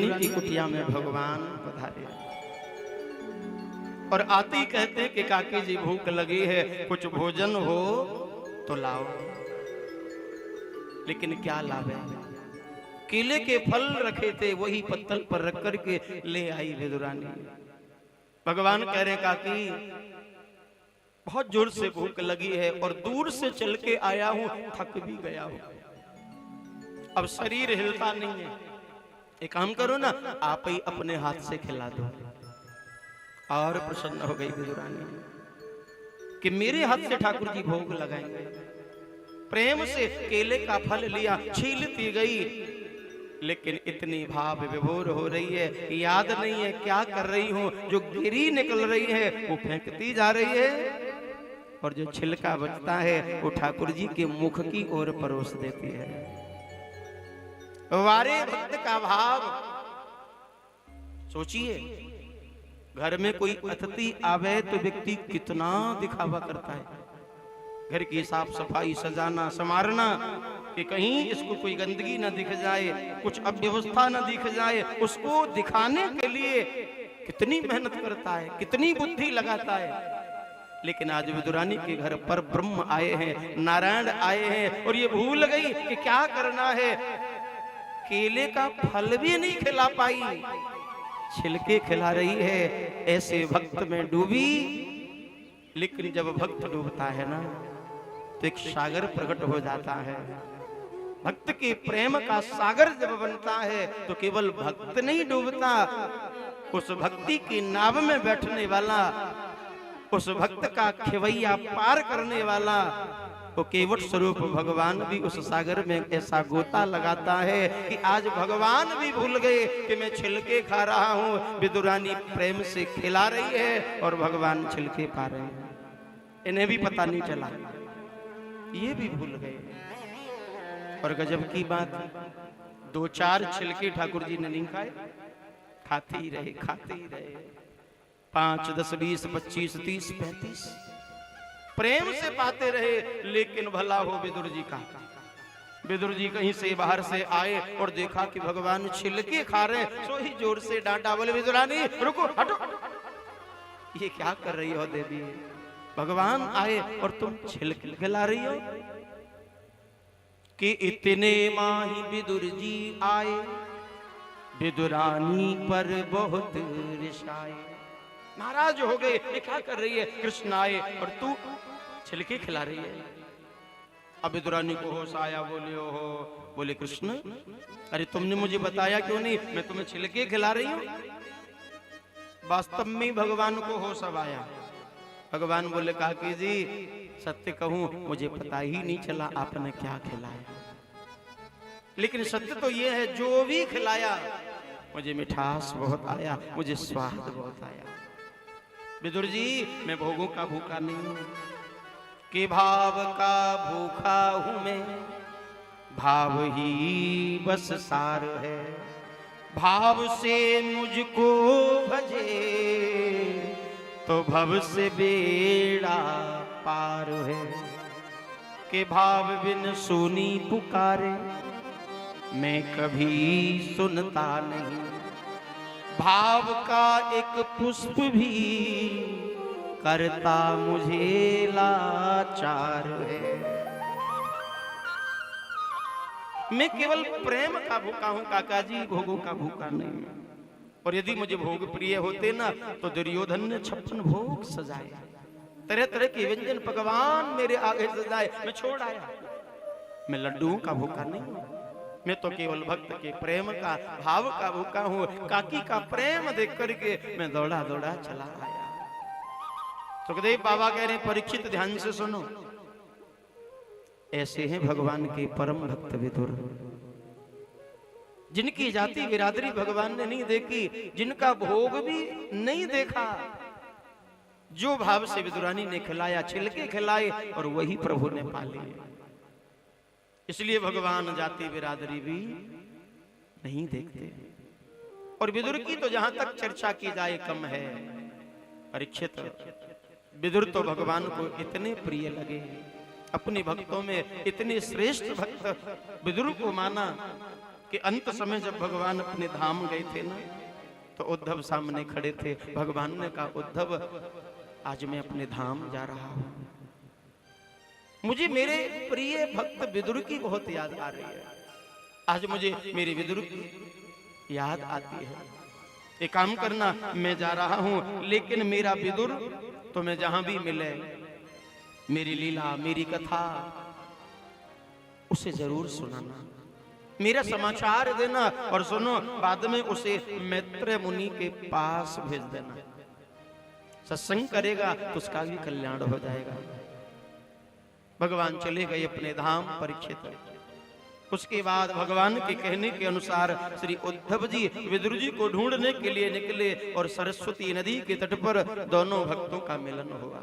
विदुरानी की कुटिया में भगवान पधारे और आते ही कहते हैं कि काकी जी भूख लगी है, कुछ भोजन हो तो लाओ। लेकिन क्या लावे, केले के फल रखे थे वही पत्तल पर रख करके ले आई विदुरानी। भगवान कह रहे काकी बहुत जोर से भूख लगी है और दूर से चल के आया हूं, थक भी गया हूं, अब शरीर हिलता नहीं है, एक काम करो ना, आप ही अपने हाथ से खिला दो। और प्रसन्न हो गई विदुरानी कि मेरे हाथ से ठाकुर जी भोग लगाएंगे। प्रेम से केले का फल लिया, छीलती गई, लेकिन इतनी भाव विभोर हो रही है, याद नहीं है क्या कर रही हूं, जो गिरी निकल रही है वो फेंकती जा रही है और जो छिलका बचता है वो ठाकुर जी के मुख की ओर परोस देती है। वारे भक्त का भाव सोचिए, घर में कोई अतिथि आवे तो व्यक्ति कितना दिखावा करता है, घर की साफ सफाई सजाना संवारना कि कहीं इसको कोई गंदगी ना दिख जाए, कुछ अव्यवस्था ना दिख जाए, उसको दिखाने के लिए कितनी मेहनत करता है, कितनी बुद्धि लगाता है। लेकिन आज विदुरानी के घर पर ब्रह्म आए हैं, नारायण आए हैं और ये भूल गई कि क्या करना है, केले का फल भी नहीं खिला पाई, छिलके खिला रही है। ऐसे भक्त में डूबी। लेकिन जब भक्त डूबता है ना तो एक सागर प्रकट हो जाता है। भक्त के प्रेम का सागर जब बनता है तो केवल भक्त नहीं डूबता, उस भक्ति की नाव में बैठने वाला, उस भक्त का खिवैया पार करने वाला वो केवट स्वरूप भगवान भी उस सागर में ऐसा गोता लगाता है कि आज भगवान भी भूल गए कि मैं छिलके खा रहा हूं, विदुरानी प्रेम से खिला रही है और भगवान छिलके पा रहे हैं, इन्हें भी पता नहीं चला, ये भी भूल गए। और गजब की बात, 2-4 छिलके ठाकुर जी ने नहीं खाए, खाते ही रहे, खाते ही रहे, 5, 10, 20, 25, 30, 35 प्रेम से पाते रहे। लेकिन भला हो विदुर जी का, विदुर जी कहीं से बाहर से आए और देखा कि भगवान छिलके खा रहे हैं, सो ही जोर से डांटा, बोले विदुरानी रुको, हटो, ये क्या कर रही हो देवी, भगवान आए और तुम छिलके खिला रही हो। कि इतने माही विदुर जी आए, विदुरानी पर बहुत रिसाए, नाराज हो गए, ये क्या कर रही है, कृष्ण आए और तू छिलके खिला रही है। अब विदुरानी को होश आया, बोले हो, बोले कृष्ण अरे तुमने मुझे बताया क्यों नहीं, मैं तुम्हें छिलके खिला रही हूं। वास्तव में भगवान को होश अब आया। भगवान बोले काकी जी सत्य कहूं मुझे पता ही नहीं चला आपने क्या खिलाया, लेकिन सत्य तो ये है जो भी खिलाया मुझे मिठास बहुत आया, मुझे स्वाद बहुत आया। विदुर जी मैं भोगों का भूखा नहीं हूं, कि भाव का भूखा हूं मैं, भाव ही बस सार है, भाव से मुझको भजे तो भव से बेड़ा पार है। के भाव बिन सुनी पुकारे मैं कभी सुनता नहीं, भाव का एक पुष्प भी करता मुझे लाचार है। मैं केवल प्रेम का भूखा हूं काका जी, भोगों का भूखा नहीं। और यदि मुझे भोग प्रिय होते ना तो दुर्योधन ने 56 भोग सजाए, तरह तरह के व्यंजन पकवान मेरे आगे सजाए, मैं छोड़ आया। मैं लड्डुओं का भूखा नहीं हूं, मैं तो केवल भक्त के प्रेम का भाव का भूखा हूं। काकी का प्रेम देख करके मैं दौड़ा दौड़ा चला आया। सुखदेव बाबा कह रहे परीक्षित ध्यान से सुनो, ऐसे हैं भगवान के परम भक्त विदुर, जिनकी जाति बिरादरी भगवान ने नहीं देखी, जिनका भोग भी नहीं देखा, जो भाव से विदुरानी ने खिलाया, छिलके खिलाए और वही प्रभु ने पाले। इसलिए भगवान जाति बिरादरी भी नहीं देखते। और विदुर की तो जहां तक चर्चा की जाए कम है। परीक्षित विदुर तो भगवान को इतने प्रिय लगे, अपने भक्तों में इतने श्रेष्ठ भक्त विदुर को माना कि अंत समय जब भगवान अपने धाम गए थे ना, तो उद्धव सामने खड़े थे। भगवान ने कहा, उद्धव आज मैं अपने धाम जा रहा हूं, मुझे मेरे प्रिय भक्त विदुर की बहुत याद आ रही है। आज मुझे मेरे विदुर की याद आती है। एक काम करना, मैं जा रहा हूं, लेकिन मेरा विदुर तुम्हें जहां भी मिले, मेरी लीला, मेरी कथा उसे जरूर सुनाना, मेरा समाचार देना, और सुनो, बाद में उसे मैत्रेय मुनि के पास भेज देना। सत्संग करेगा तो उसका भी कल्याण हो जाएगा। भगवान चले गए अपने धाम परीक्षित। उसके बाद भगवान के कहने के अनुसार श्री उद्धव जी विदुर जी को ढूंढने के लिए निकले, और सरस्वती नदी के तट पर दोनों भक्तों का मिलन हुआ।